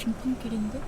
진통길인데?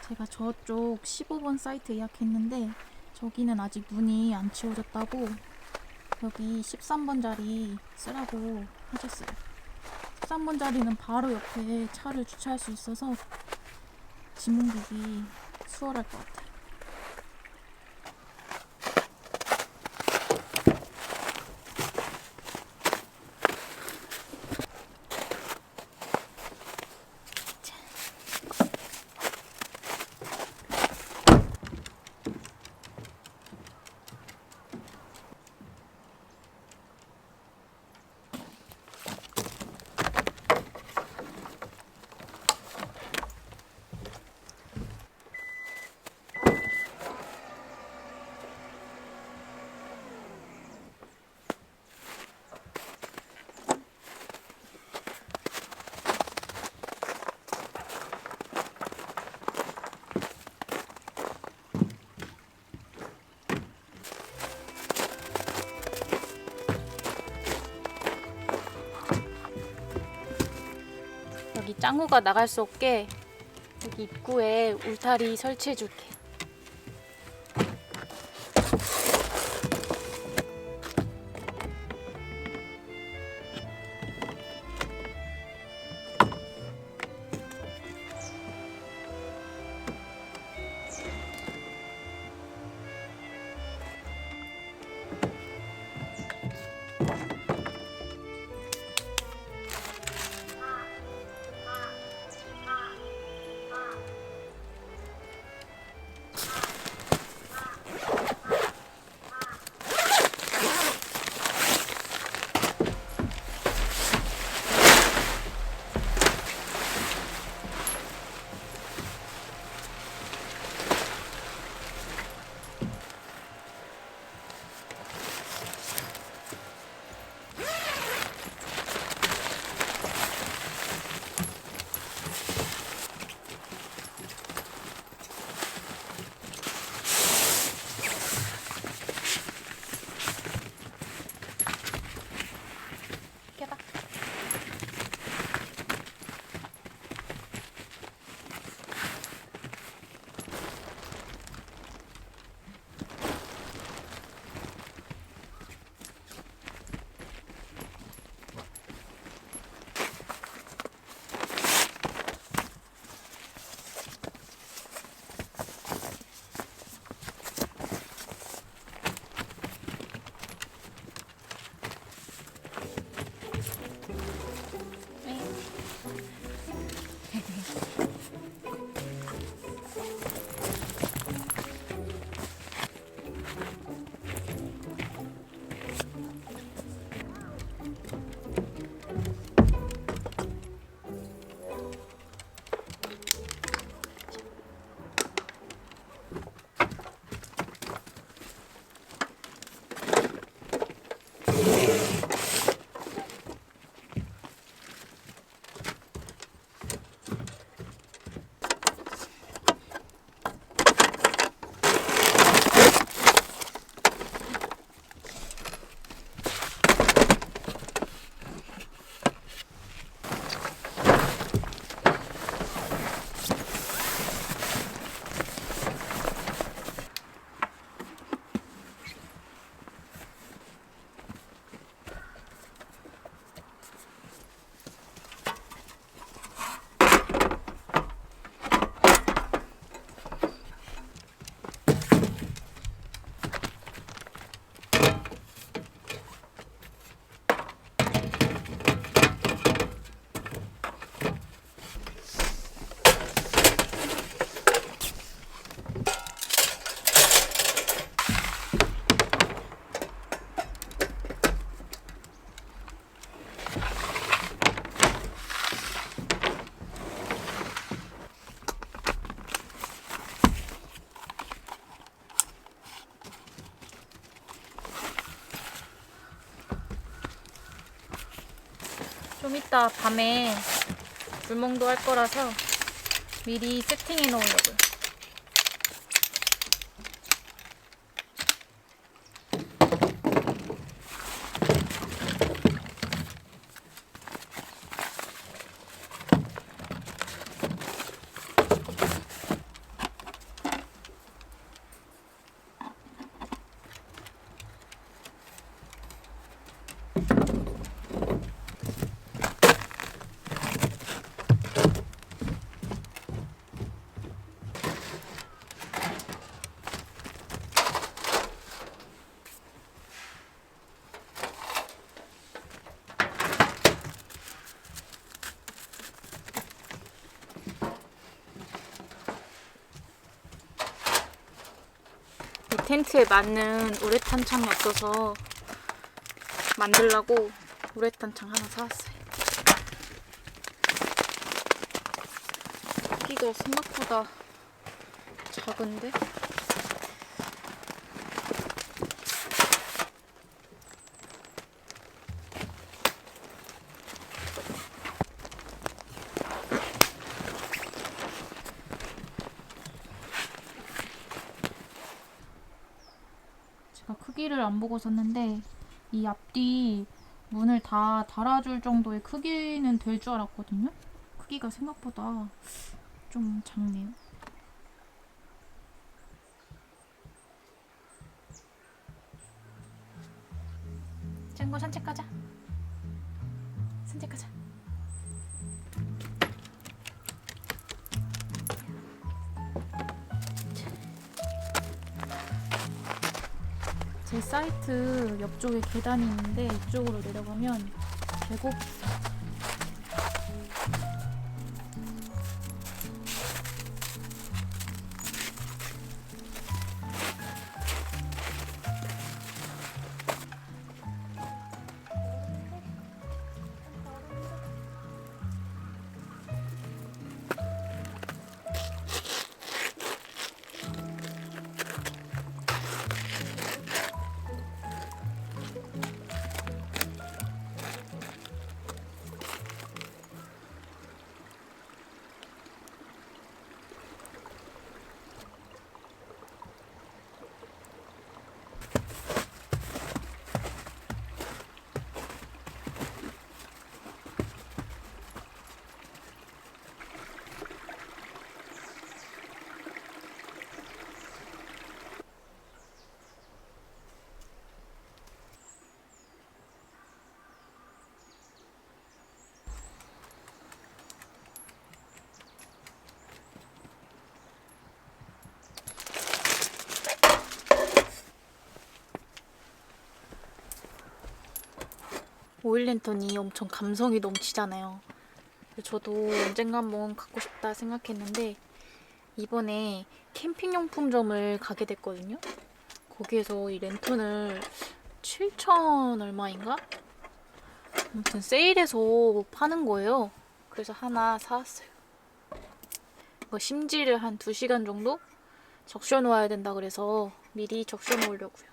제가 저쪽 15번 사이트 예약했는데 저기는 아직 문이 안 치워졌다고 여기 13번 자리 쓰라고 하셨어요. 13번 자리는 바로 옆에 차를 주차할 수 있어서 짐 옮기기 수월할 것 같아요. 여기 짱구가 나갈 수 없게 여기 입구에 울타리 설치해 줄게. 좀 이따 밤에 불멍도 할 거라서 미리 세팅해 놓으려고요. 이 텐트에 맞는 우레탄 창이 없어서 만들려고 우레탄 창 하나 사왔어요. 크기가 생각보다 작은데? 제가 크기를 안 보고 샀는데 이 앞뒤 문을 다 달아줄 정도의 크기는 될 줄 알았거든요. 크기가 생각보다 좀 작네요. 짱구 산책 가자. 산책 가자. 제 사이트 옆쪽에 계단이 있는데 이쪽으로 내려가면 계곡 오일 랜턴이 엄청 감성이 넘치잖아요. 저도 언젠가 한번 갖고 싶다 생각했는데 이번에 캠핑용품점을 가게 됐거든요. 거기에서 이 랜턴을 7,000 얼마인가? 아무튼 세일해서 파는 거예요. 그래서 하나 사왔어요. 이거 심지를 한 2시간 정도 적셔 놓아야 된다 그래서 미리 적셔 놓으려고요.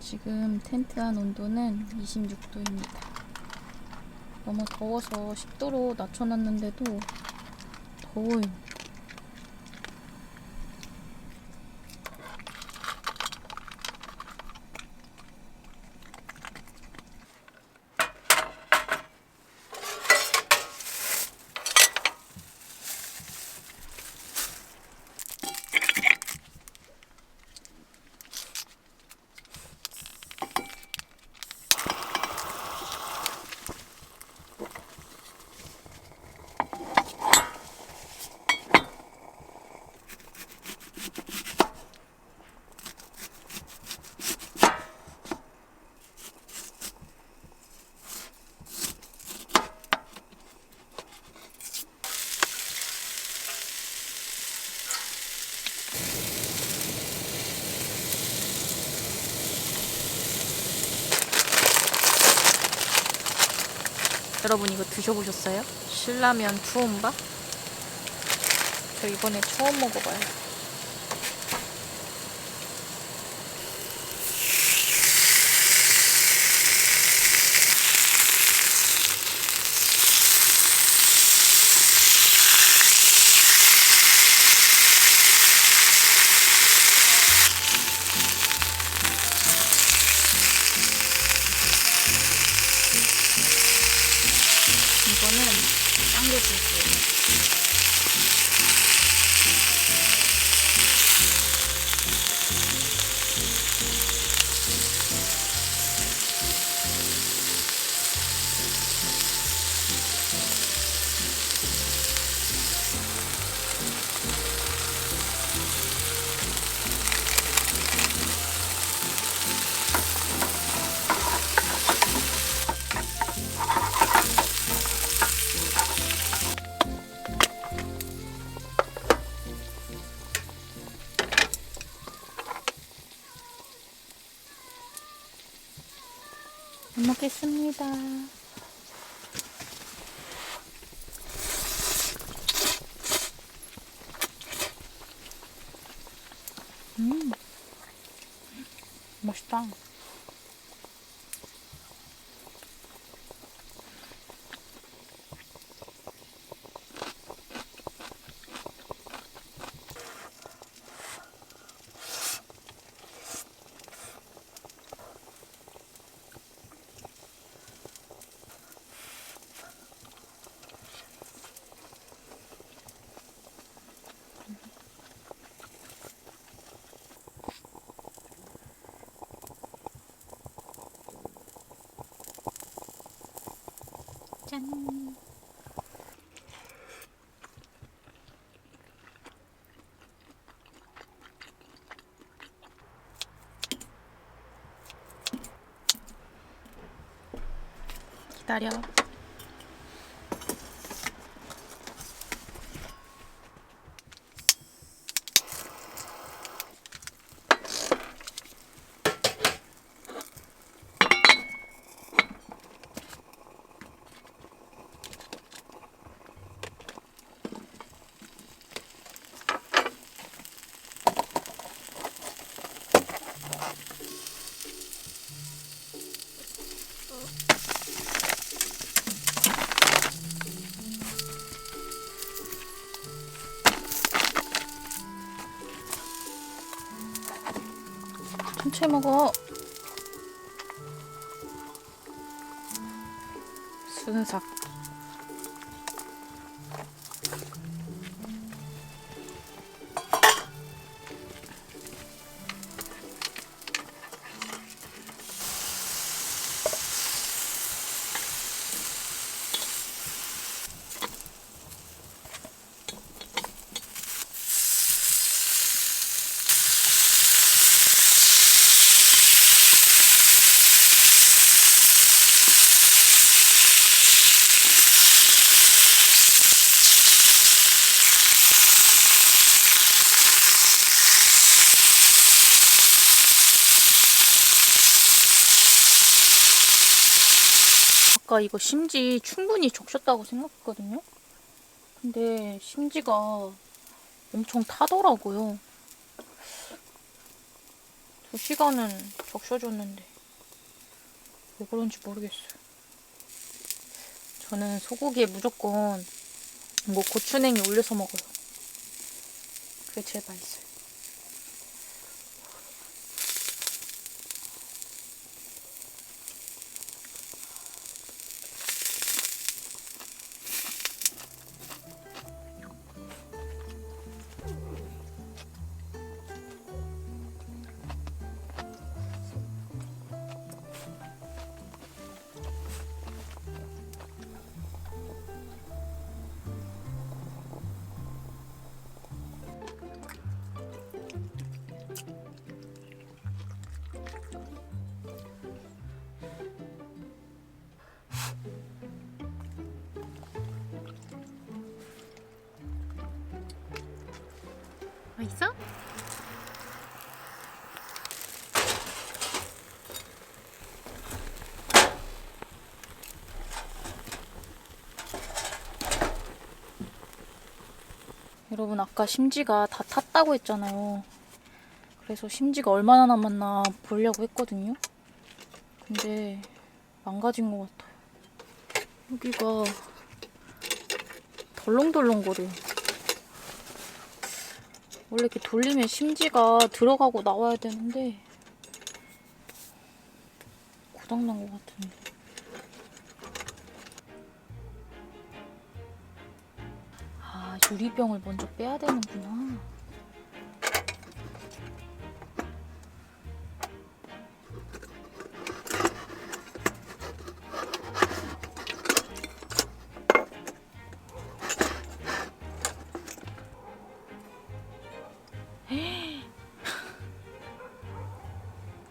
지금 텐트 안 온도는 26도입니다. 너무 더워서 10도로 낮춰놨는데도 더워요. 여러분 이거 드셔보셨어요? 신라면 투움밥? 저 이번에 처음 먹어봐요. 이거는 딴거 줄게요. 잘 먹겠습니다. 맛있다. 짠. 기다려. 천천히 먹어. 순삭. 아까 이거 심지 충분히 적셨다고 생각했거든요. 근데 심지가 엄청 타더라고요. 시간은 적셔줬는데 왜 그런지 모르겠어요. 저는 소고기에 무조건 뭐 고추냉이 올려서 먹어요. 그게 제일 맛있어요. 맛있어? 여러분 아까 심지가 다 탔다고 했잖아요. 그래서 심지가 얼마나 남았나 보려고 했거든요. 근데 망가진 것 같아요. 여기가 덜렁덜렁거려. 원래 이렇게 돌리면 심지가 들어가고 나와야 되는데 고장난 것 같은데. 아, 유리병을 먼저 빼야 되는구나.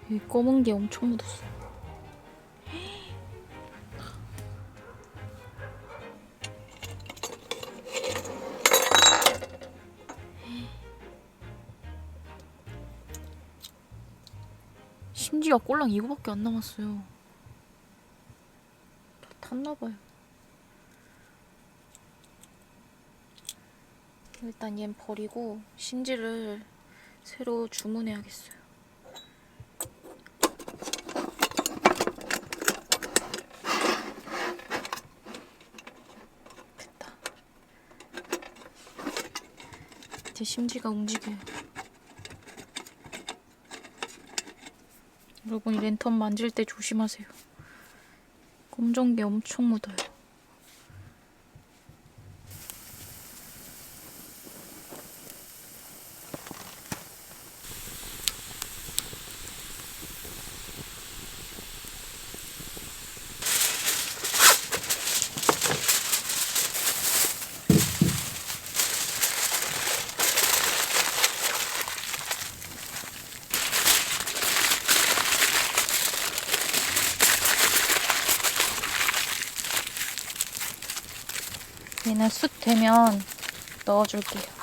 이 검은 게 엄청 묻었어. 심지가 꼴랑 이거밖에 안 남았어요. 다 탔나봐요. 일단 얜 버리고 심지를 새로 주문해야겠어요. 됐다. 제 심지가 움직여요. 여러분 이 랜턴 만질 때 조심하세요. 검정게 엄청 묻어요. 얘는 숯 되면 넣어줄게요.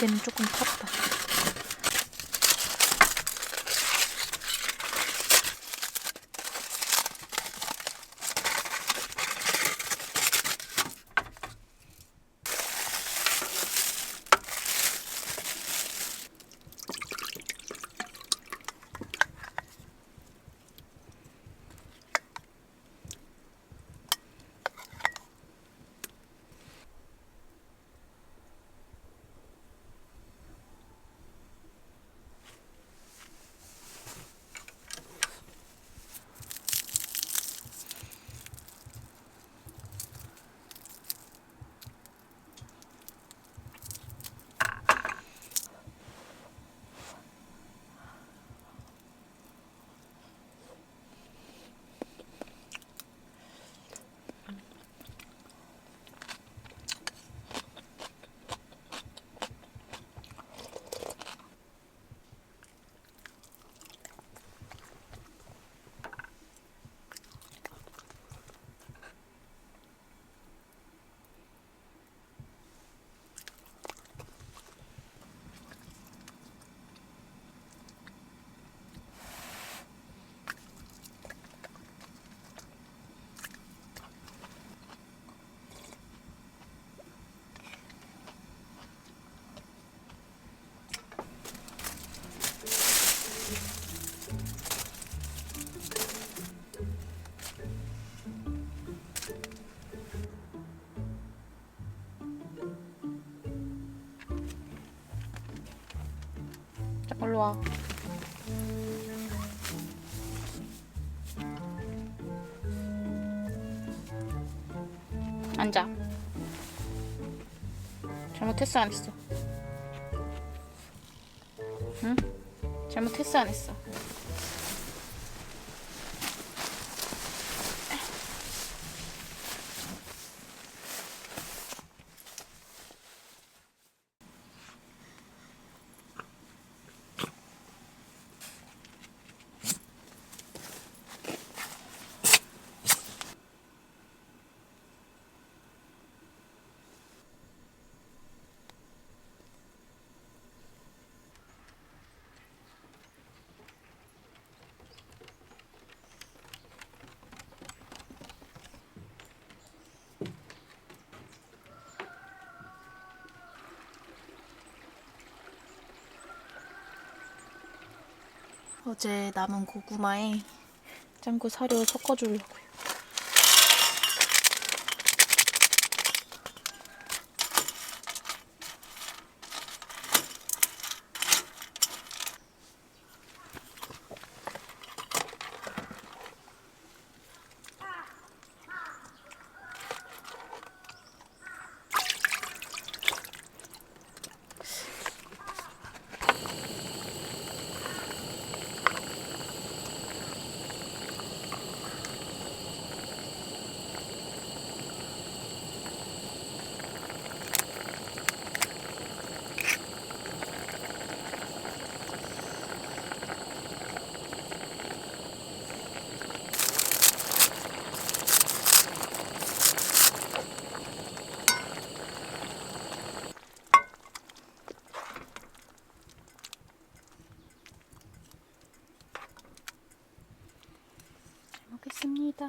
밑에는 조금 탔다. 자, 일로 와. 앉아. 잘못했어, 안 했어? 응? 잘못했어, 안 했어? 어제 남은 고구마에 짱구 사료 섞어주려고요. 잘 먹겠습니다.